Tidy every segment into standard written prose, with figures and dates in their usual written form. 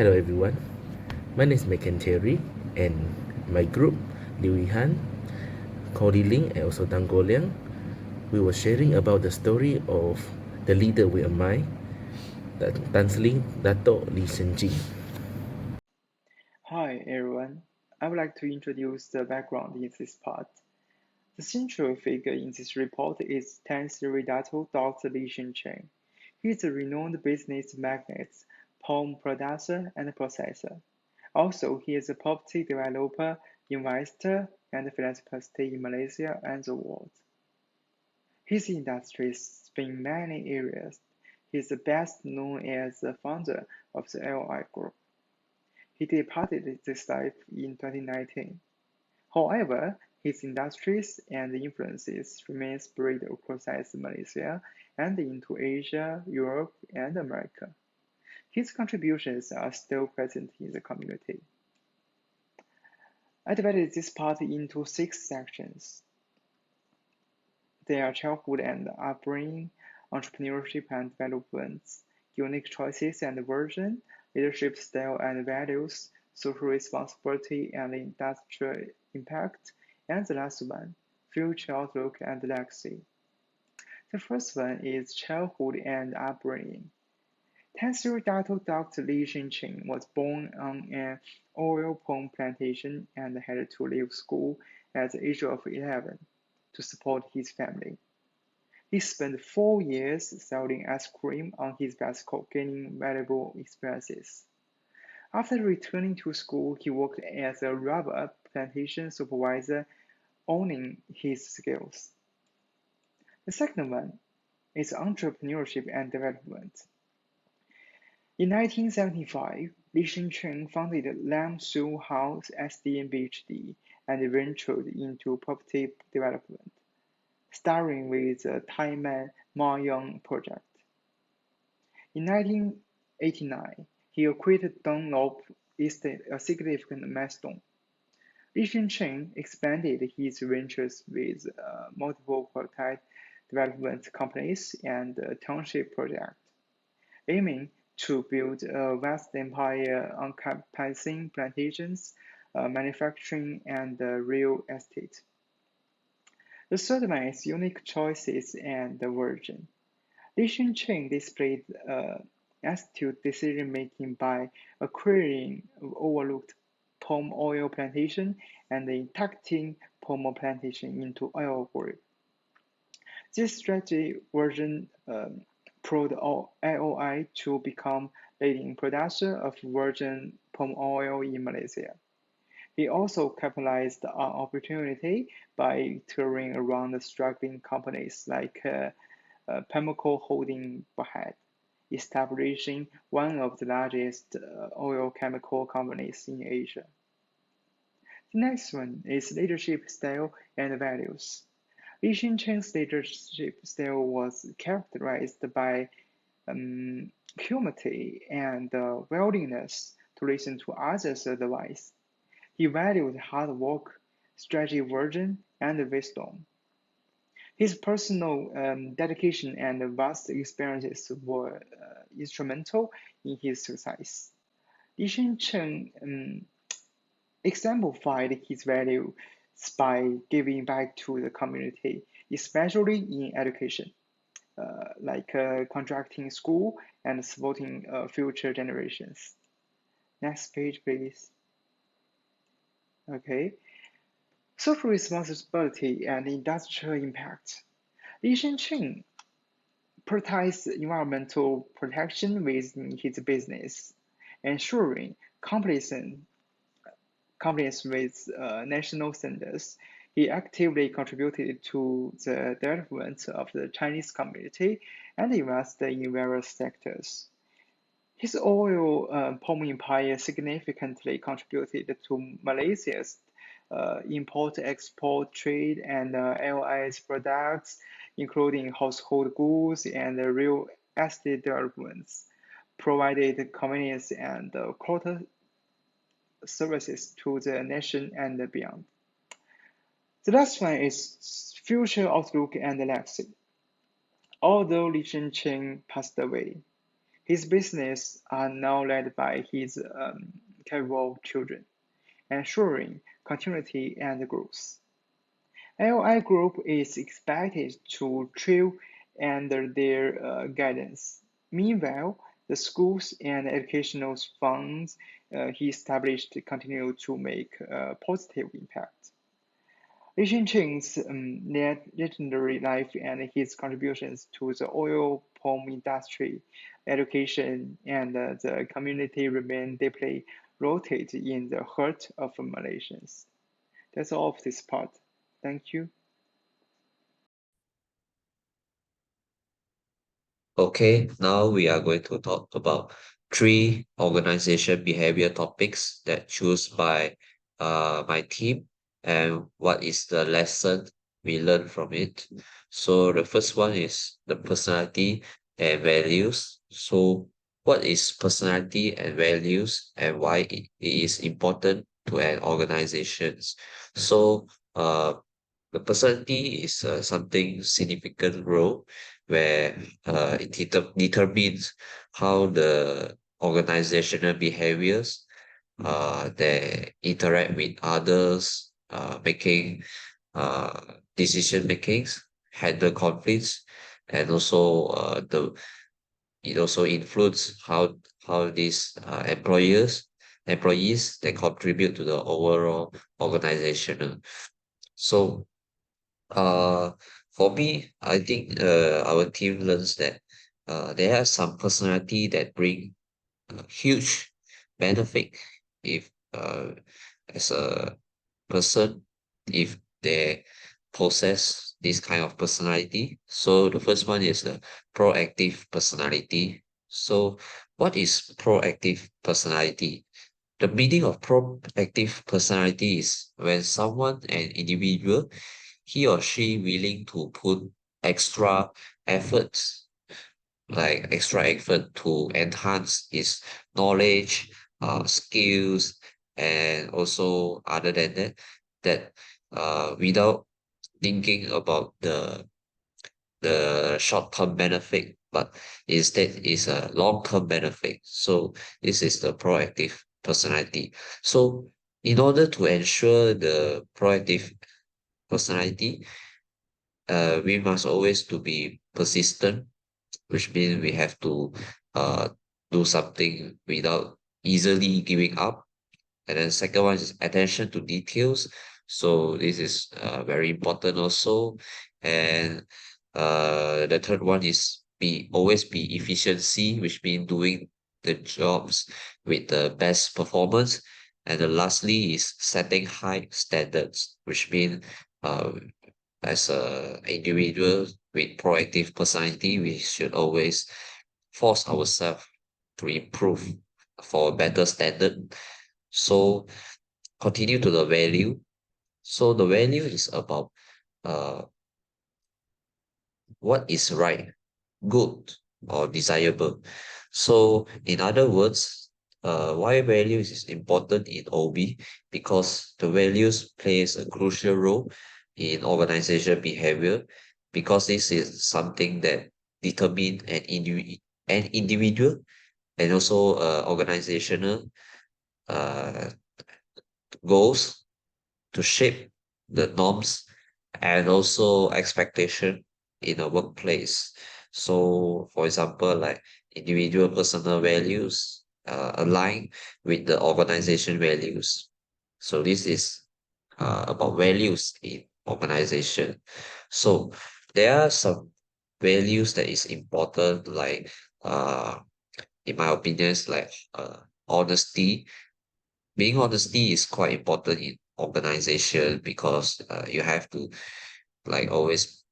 Hello everyone, my name is Mccain Terry and my group, Liu Yuhan, Li Ling and also Guo Liang, we were sharing about the story of the leader we admire, Tan Sling Dato Li Shenji. Hi everyone, I would like to introduce the background in this part. The central figure in this report is Tansi Dato Dr. Li Cheng. He is a renowned business magnate, palm producer, and processor. Also, he is a property developer, investor, and philanthropist in Malaysia and the world. His industries span many areas. He is best known as the founder of the LI Group. He departed this life in 2019. However, his industries and influences remain spread across Malaysia and into Asia, Europe, and America. His contributions are still present in the community. I divided this part into 6 sections. They are childhood and upbringing, entrepreneurship and development, unique choices and version, leadership style and values, social responsibility and industrial impact, and the last one, future outlook and legacy. The first one is childhood and upbringing. Tansu Dato Dr. Li Ling was born on an oil palm plantation and had to leave school at the age of 11 to support his family. He spent 4 years selling ice cream on his bicycle, gaining valuable experiences. After returning to school, he worked as a rubber plantation supervisor, owning his skills. The second one is entrepreneurship and development. In 1975, Li Cheng founded Lam Su House SDN and ventured into property development, starting with the Taiman Maoyang project. In 1989, he acquired Dunlop Estate, a significant milestone. Li Cheng expanded his ventures with multiple property development companies and township projects, aiming to build a vast empire encompassing plantations, manufacturing, and real estate. The third one is unique choices and the version. Li Cheng displayed astute decision-making by acquiring overlooked palm oil plantation and inducting palm plantation into oil group. This strategy version prod IOI to become leading producer of virgin palm oil in Malaysia. He also capitalized on opportunity by touring around struggling companies like Pamco Holding Berhad, establishing one of the largest oil chemical companies in Asia. The next one is leadership style and values. Li Cheng's leadership style was characterized by humility and willingness to listen to others' advice. He valued hard work, strategy vision, and wisdom. His personal dedication and vast experiences were instrumental in his success. Li Cheng exemplified his values by giving back to the community, especially in education, like contracting school and supporting future generations. Next page, please. Okay. Social responsibility and industrial impact. Li Cheng prioritized environmental protection within his business, ensuring compliance with national standards. He actively contributed to the development of the Chinese community and invested in various sectors. His oil palm empire significantly contributed to Malaysia's import-export trade and LI's products, including household goods and real estate developments, provided convenience and quota services to the nation and beyond. The last one is future outlook and legacy. Although Li Cheng passed away, His business are now led by his capable children, ensuring continuity and growth. LI Group is expected to thrive under their guidance. Meanwhile, the schools and educational funds he established continue to make a positive impact. Li Cheng's legendary life and his contributions to the oil palm industry, education, and the community remain deeply rooted in the heart of Malaysians. That's all of this part. Thank you. Okay, now we are going to talk about three organization behavior topics that choose by my team and what is the lesson we learn from it. So the first one is the personality and values. So what is personality and values and why it is important to an organization? So the personality is something significant role where it determines how the organizational behaviors they interact with others, making uh, decision makings, handle conflicts, and also the it also influence how these employees they contribute to the overall organizational. So uh, for me, I think our team learns that there are some personality that bring huge benefit if as a person if they possess this kind of personality. So the first one is the proactive personality. So what is proactive personality? The meaning of proactive personality is when someone, an individual, he or she willing to put extra efforts, like extra effort to enhance his knowledge, skills, and also other than that, that without thinking about the short-term benefit, but instead is a long-term benefit. So this is the proactive personality. So in order to ensure the proactive personality, we must always to be persistent, which means we have to uh, do something without easily giving up. And then second one is attention to details. So this is very important also. And the third one is be always be efficiency, which means doing the jobs with the best performance. And then lastly is setting high standards, which means uh, as a individual with proactive personality, we should always force ourselves to improve for a better standard. So continue to the value. So the value is about uh, what is right, good, or desirable. So in other words, why values is important in OB? Because the values plays a crucial role in organization behavior, because this is something that determine an individual and also organizational uh, goals to shape the norms and also expectation in a workplace. So, for example, like individual personal values align with the organization values. So this is about values in organization. So there are some values that is important, like in my opinion, is like honesty. Being honesty is quite important in organization because you have to like always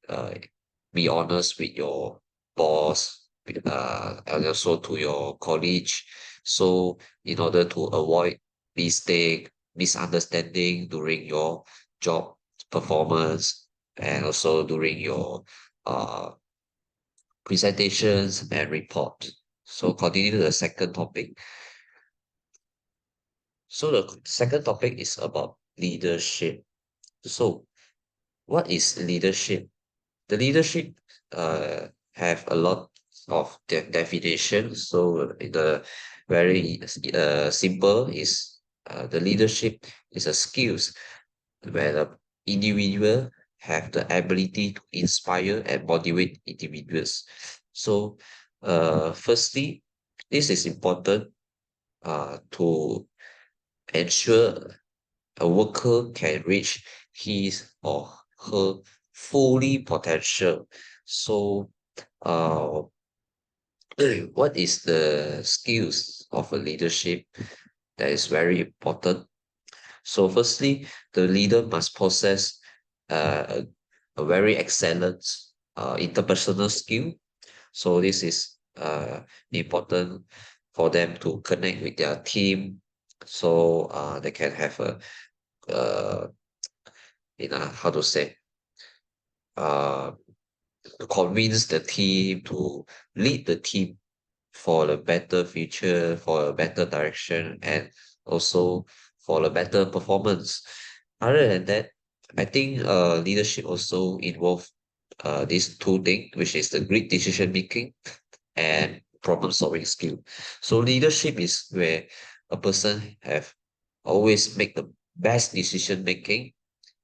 be honest with your boss and also to your colleague. So in order to avoid mistake, misunderstanding during your job performance and also during your uh, presentations and report. So continue to the second topic. So the second topic is about leadership. So what is leadership? The leadership have a lot of the definition. So in the very simple is the leadership is a skills where the individual have the ability to inspire and motivate individuals. So firstly, this is important to ensure a worker can reach his or her fully potential. So, uh, what is the skills of a leadership that is very important? So, firstly, the leader must possess uh, a very excellent interpersonal skill. So, this is important for them to connect with their team, so they can have a uh, how to say uh, to convince the team to lead the team for a better future, for a better direction, and also for a better performance. Other than that, I think leadership also involve these two things, which is the great decision making and problem solving skill. So leadership is where a person have always make the best decision making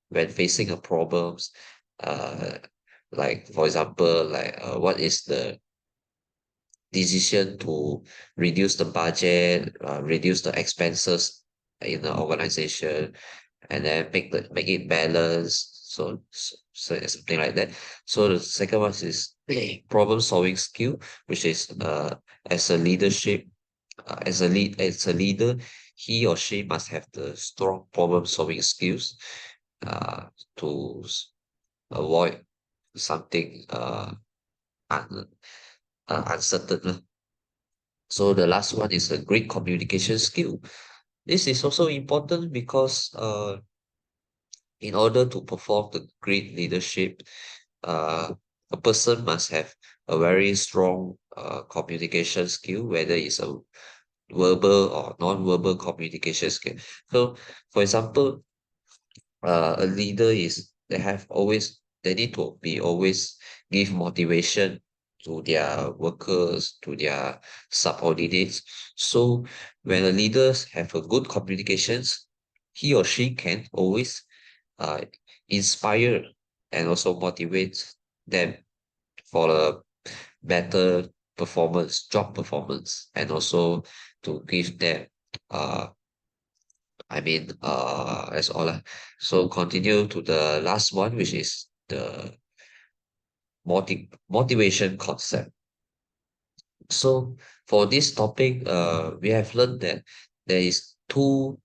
when facing a problems, uh, like for example, like what is the decision to reduce the budget, reduce the expenses in the organization, and then make it balanced. So it's something like that. So the second one is problem solving skill, which is as a leadership, as a leader, he or she must have the strong problem solving skills uh, to avoid something un, uncertain lah. So the last one is a great communication skill. This is also important because in order to perform the great leadership, uh, a person must have a very strong communication skill, whether it's a verbal or non-verbal communication skill. So, for example, a leader is they need to be always give motivation to their workers, to their subordinates. So when a leaders have a good communications, he or she can always uh, inspire and also motivate them for a better performance, job performance, and also to give them uh that's all lah. So continue to the last one, which is the motivation concept. So for this topic, we have learned that there is two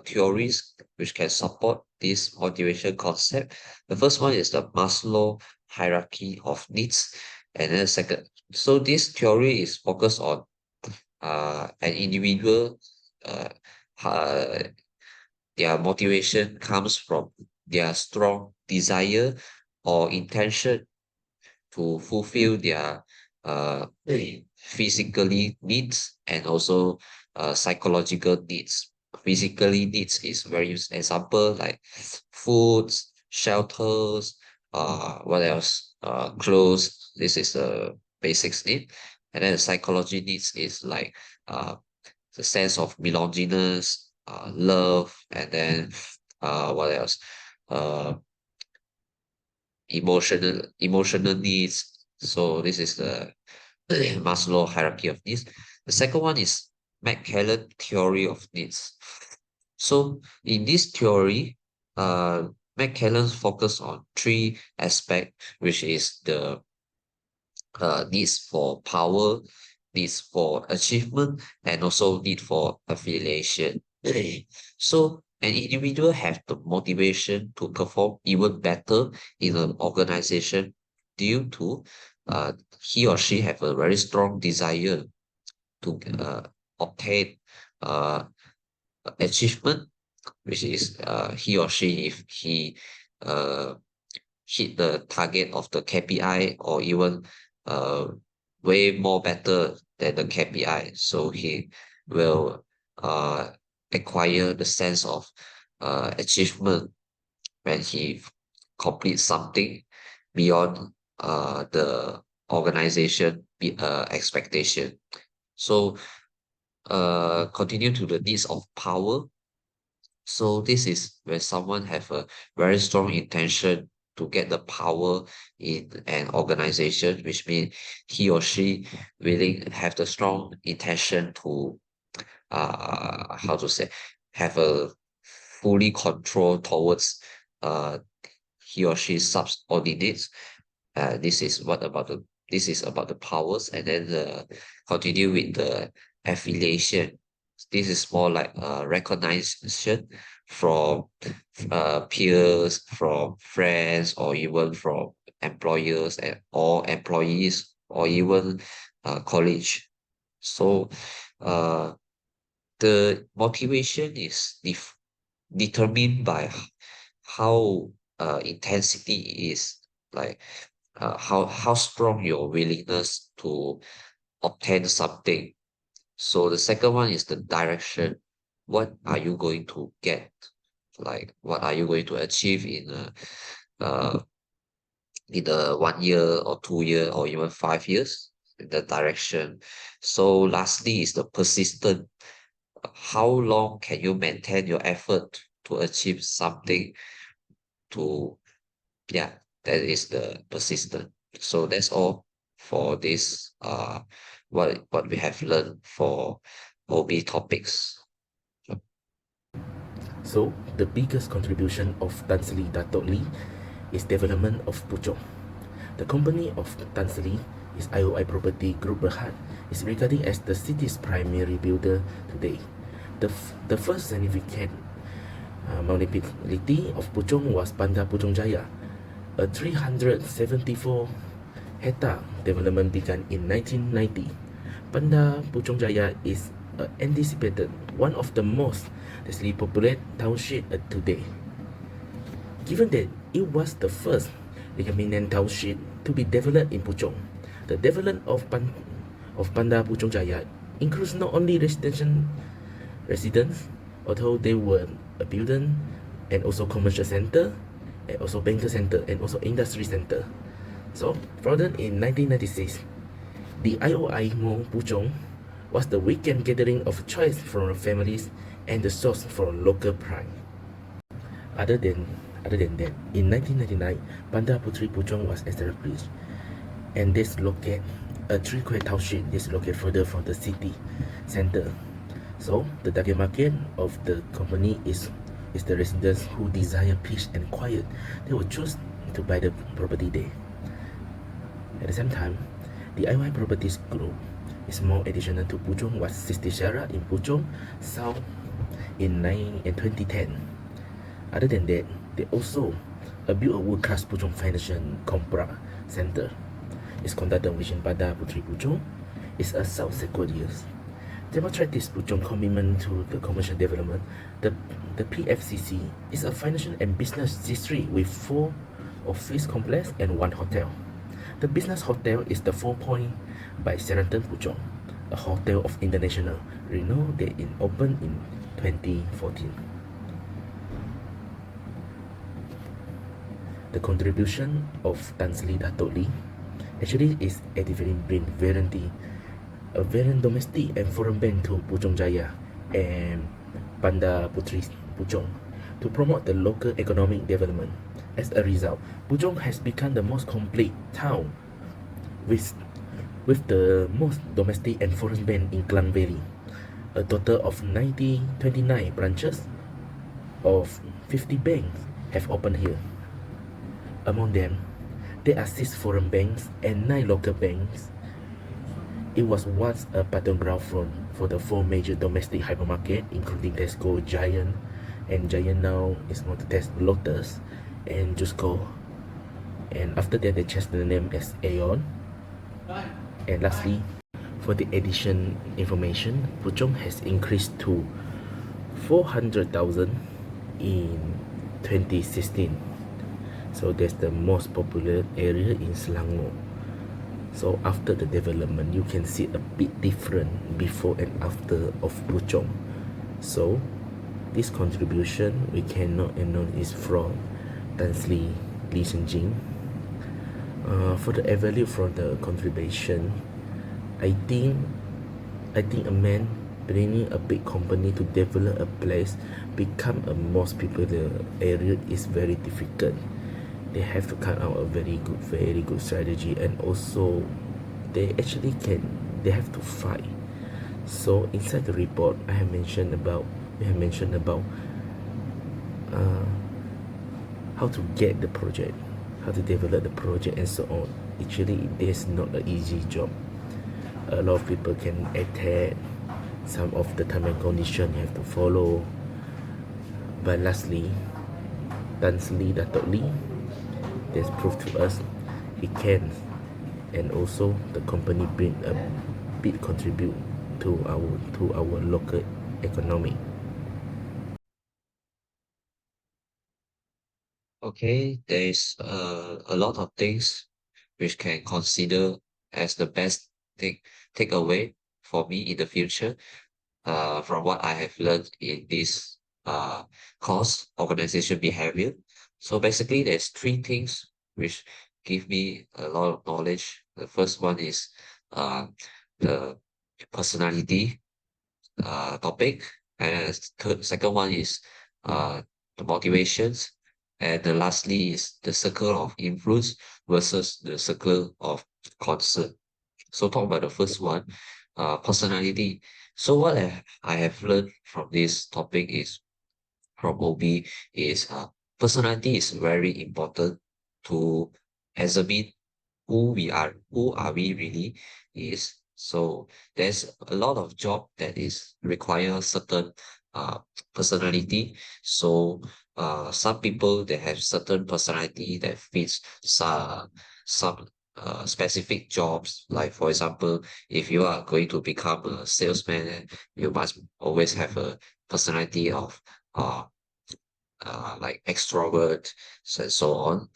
theories which can support this motivation concept. The first one is the Maslow hierarchy of needs, and then second. So this theory is focused on an individual uh, ha- their motivation comes from their strong desire or intention to fulfill their physically needs and also psychological needs. Physically needs is very example like foods, shelters, what else? Clothes. This is the basics need. And then the psychology needs is like the sense of belongingness, love, and then what else? Uh, emotional needs. So this is the Maslow hierarchy of needs. The second one is Mccain theory of needs. So in this theory, Mccain focus on three aspects, which is the needs for power, needs for achievement, and also need for affiliation. So an individual have the motivation to perform even better in an organization due to uh, he or she have a very strong desire to obtain uh, achievement, which is he or she if he uh, hit the target of the KPI or even uh, way more better than the KPI. So he will acquire the sense of achievement when he completes something beyond the organization expectation. So continue to the needs of power. So this is where someone have a very strong intention to get the power in an organization, which means he or she really have the strong intention to how to say, have a fully control towards uh he or she subordinates. This is about the powers, and then continue with the affiliation. This is more like recognition from peers, from friends, or even from employers or employees, or even college. So uh, the motivation is determined by how intensity is, like how strong your willingness to obtain something. So the second one is the direction. What are you going to get? Like what are you going to achieve uh, in a 1 year or 2 year or even 5 years? The direction. So lastly is the persistent. How long can you maintain your effort to achieve something? To Yeah, that is the persistent. So that's all for this what we have learned for OB topics. So, the biggest contribution of Tan Sri Dato Li is development of Puchong. The company of Tan Sri is IOI Property Group Berhad, is regarded as the city's primary builder today. The first significant municipality of Puchong was Bandar Puchong Jaya. A 374 hectare development began in 1990. Bandar Puchong Jaya is anticipated one of the most densely populated township today. Given that it was the first recombinant township to be developed in Puchong, the development of Bandar Puchong Jaya includes not only residents, although they were a building and also commercial center, and also banker center, and also industry center. So, further in 1996, the IOI Mall Puchong was the weekend gathering of choice from families and the source for local pride. Other than that, in 1999, Bandar Putri Puchong was established, and this located a three-quay township located further from the city center. So the target market of the company is the residents who desire peace and quiet. They will choose to buy the property there. At the same time, the IY Properties Group is more additional to Puchong was 60 Shara in Puchong South in 2010. Other than that, they also built a world-class Puchong Financial Compra Center. It's conducted within Bandar Putri Puchong. It's a South Sequoias. Demonstrate this Puchong commitment to the commercial development. The PFCC is a financial and business district with 4 office complex and 1 hotel. The business hotel is the 4 Point by Sheraton Puchong, a hotel of international renown that opened in 2014. The contribution of Tan Sri Dato Li actually is a different variety, a variant domestic and foreign bank to Puchong Jaya and Bandar Putri Puchong to promote the local economic development. As a result, Puchong has become the most complete town with the most domestic and foreign bank in Klang Valley. A total of 29 branches of 50 banks have opened here. Among them, there are 6 foreign banks and 9 local banks. It was once a battleground for the 4 major domestic hypermarkets, including Tesco, Giant, and Giant now is more to Lotus and Jusco. And after that, they changed the name as Aeon. And lastly, for the addition information, Puchong has increased to 400,000 in 2016. So that's the most popular area in Selangor. So after the development, you can see a bit different before and after of Puchong. So this contribution we cannot ignore is from Tan Sri Lee Shen Jing, For the value from the contribution, I think I think a man bringing a big company to develop a place become a most popular area is very difficult. They have to cut out a very good strategy, and also they actually can they have to fight. So inside the report, we have mentioned about uh, how to get the project, how to develop the project, and so on. Actually, it is not an easy job. A lot of people can attack. Some of the time and condition you have to follow. But lastly, Dato Li has proved to us he can, and also the company bring a big contribute to our local economy. Okay, there's a lot of things which can consider as the best takeaway for me in the future. From what I have learned in this course, organization behavior. So basically, there's three things which give me a lot of knowledge. The first one is uh, the personality topic, and second one is uh, the motivations, and the lastly is the circle of influence versus the circle of concern. So talk about the first one, personality. So what I have learned from this topic is from OB is personality is very important to examine who are we really is. So there's a lot of job that is require certain uh personality. So some people they have certain personality that fits some specific jobs. Like for example, if you are going to become a salesman, you must always have a personality of uh like extrovert and so on.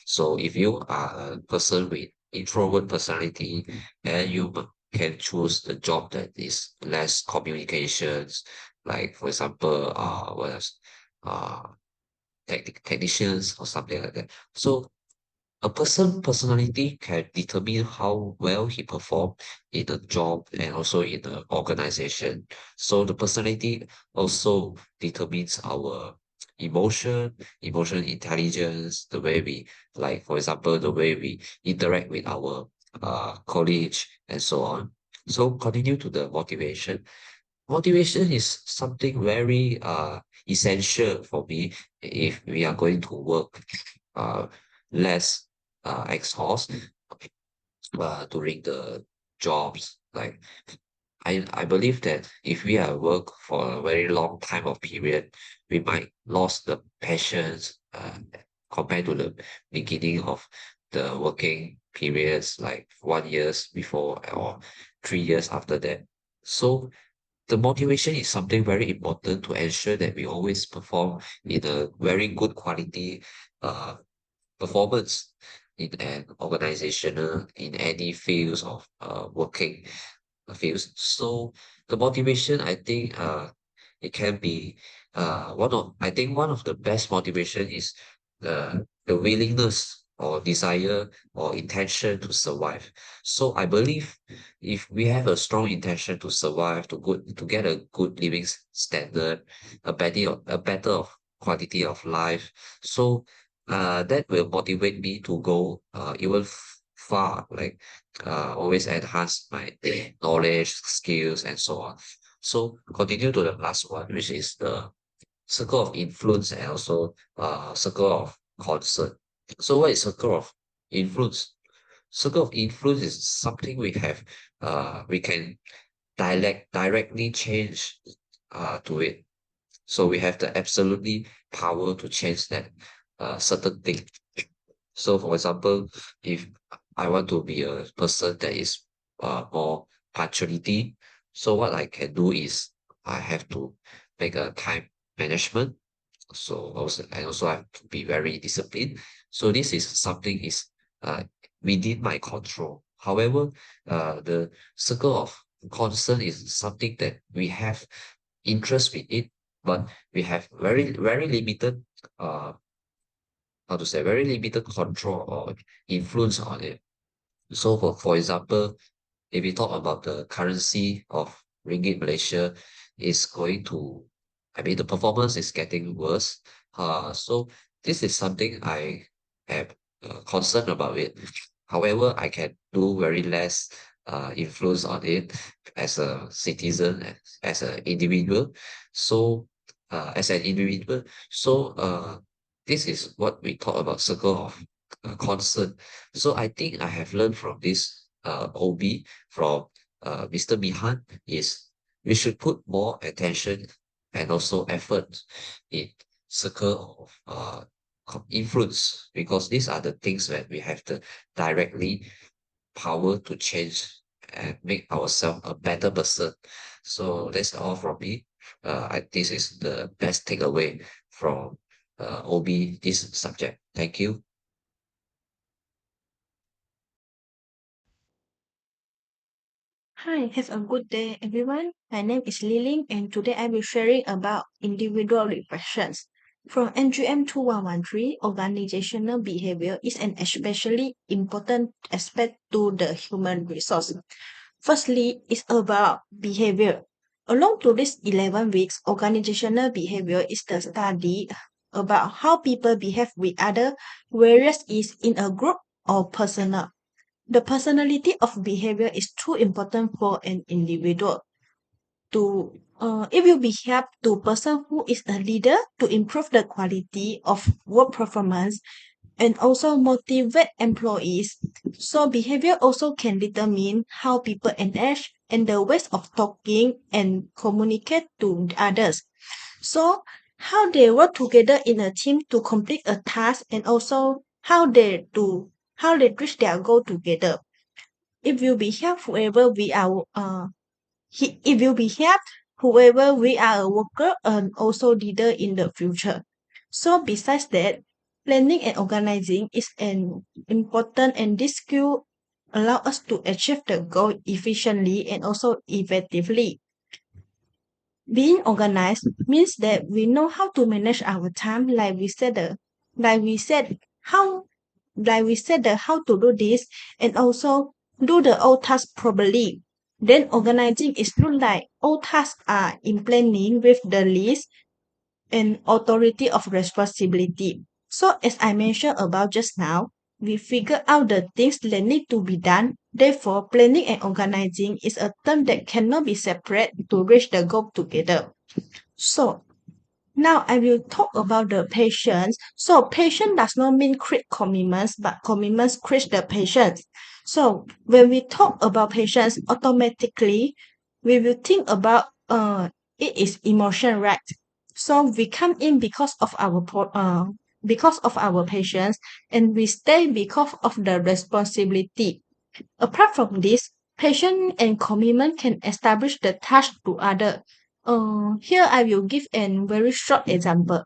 So if you are a person with introvert personality, and can choose the job that is less communications, like for example, what else? Uh, technicians or something like that. So a person personality can determine how well he perform in a job and also in the organization. So the personality also determines our emotion intelligence, the way we like, for example, the way we interact with our colleagues and so on. So continue to the motivation. Motivation is something very essential for me if we are going to work uh less exhaust during the jobs. Like I believe that if we are work for a very long time of period, we might lost the passions compared to the beginning of the working periods, like 1 years before or 3 years after that. So the motivation is something very important to ensure that we always perform in a very good quality uh, performance in an organizational in any fields of working fields. So the motivation, I think, it can be I think one of the best motivation is the willingness or desire or intention to survive. So I believe if we have a strong intention to survive, to get a good living standard, a better of quality of life, so that will motivate me to go even far, like always enhance my knowledge, skills, and so on. So continue to the last one, which is the circle of influence and also circle of concern. So what is circle of influence? Circle of influence is something we can directly change to it. So we have the absolutely power to change that certain thing. So for example, if I want to be a person that is more punctuality, so what I can do is I have to make a time management. So also I also have to be very disciplined. So this is something is uh, within my control. However, the circle of concern is something that we have interest with it, but we have very limited uh how to say, very limited control or influence on it. So for example, if we talk about the currency of Ringgit Malaysia is going to, I mean, the performance is getting worse. So this is something I am concerned about it. However, I can do very less influence on it as a citizen, as an individual. So as an individual, so this is what we talk about circle of concern. So I think I have learned from this OB from Mr. Mihan is we should put more attention and also effort in circle of influence, because these are the things that we have the directly power to change and make ourselves a better person. So that's all from me. This is the best takeaway from OB this subject. Thank you. Hi, have a good day, everyone. My name is Li Ling, and today I will be sharing about individual repressions. From NGM 2113, organizational behavior is an especially important aspect to the human resource. Firstly, it's about behavior. Along to these 11 weeks, organizational behavior is the study about how people behave with other, whereas is in a group or personal. The personality of behavior is too important for an individual to if you behave to person who is a leader to improve the quality of work performance and also motivate employees. So behavior also can determine how people engage and the ways of talking and communicate to others. So how they work together in a team to complete a task and also how they reach their goal together. If you behave whoever we are if you behave whoever we are a worker and also leader in the future. So besides that, planning and organizing is an important and this skill allow us to achieve the goal efficiently and also effectively. Being organized means that we know how to manage our time, like we said how we said the how to do this and also do the all tasks properly. Then organizing is look like all tasks are in planning with the list and authority of responsibility. So as I mentioned about just now, we figure out the things that need to be done. Therefore, planning and organizing is a term that cannot be separate to reach the goal together. So now I will talk about the patience. So patience does not mean create commitments, but commitments create the patience. So when we talk about patience, automatically we will think about it is emotion, right? So we come in because of our patience, and we stay because of the responsibility. Apart from this, patience and commitment can establish the task to other. Here I will give a very short example.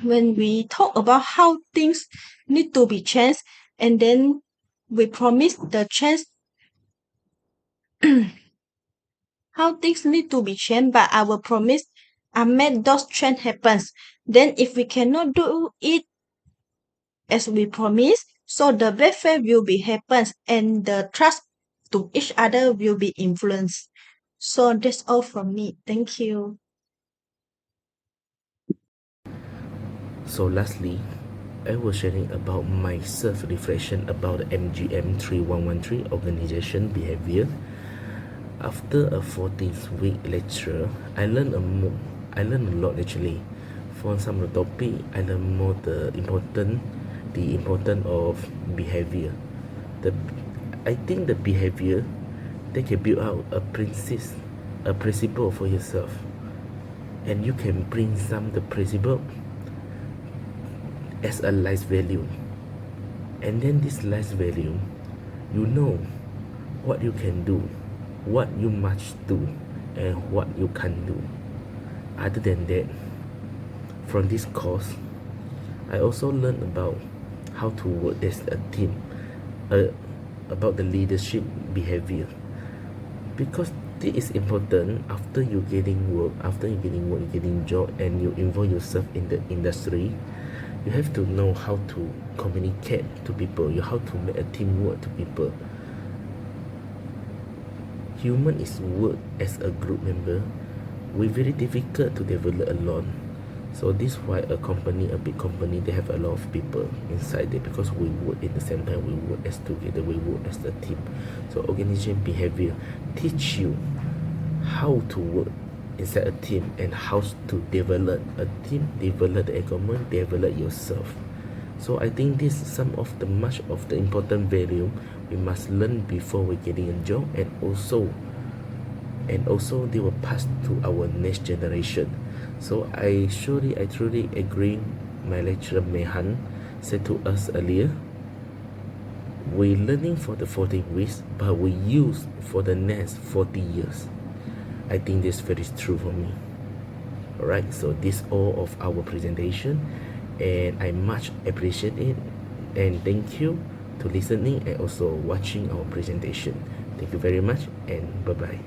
When we talk about how things need to be changed, and then we promise the change, how things need to be changed, but our promise are made those change happens. Then if we cannot do it as we promise, so the bad faith will be happens and the trust to each other will be influenced. So that's all from me. Thank you. So lastly, I was sharing about my self-reflection about the MGM 3113 organization behavior. After a 14th week lecture, I learned a lot actually. For some of the topic, I learned more the importance of behavior. The I think the behavior they can build out a principle for yourself, and you can bring some the principle as a life value, and then this life value, you know what you can do, what you must do, and what you can't do. Other than that, from this course, I also learned about how to work as a team, uh, about the leadership behavior, because this is important after you getting work, you getting job, and you involve yourself in the industry. You have to know how to communicate to people. You how to make a teamwork to people. Human is work as a group member. We very difficult to develop alone. So this why a company, a big company, they have a lot of people inside there because we work in the same time, we work as together, we work as a team. So organization behavior teach you how to work inside a team and how to develop a team, develop the equipment, develop yourself. So I think this is some of the much of the important value we must learn before we getting a job, and also they will pass to our next generation. So I truly agree my lecturer Mehan said to us earlier, we learning for the 40 weeks, but we use for the next 40 years. I think this very true for me. Alright, so this all of our presentation, and I much appreciate it, and thank you to listening and also watching our presentation. Thank you very much, and bye bye.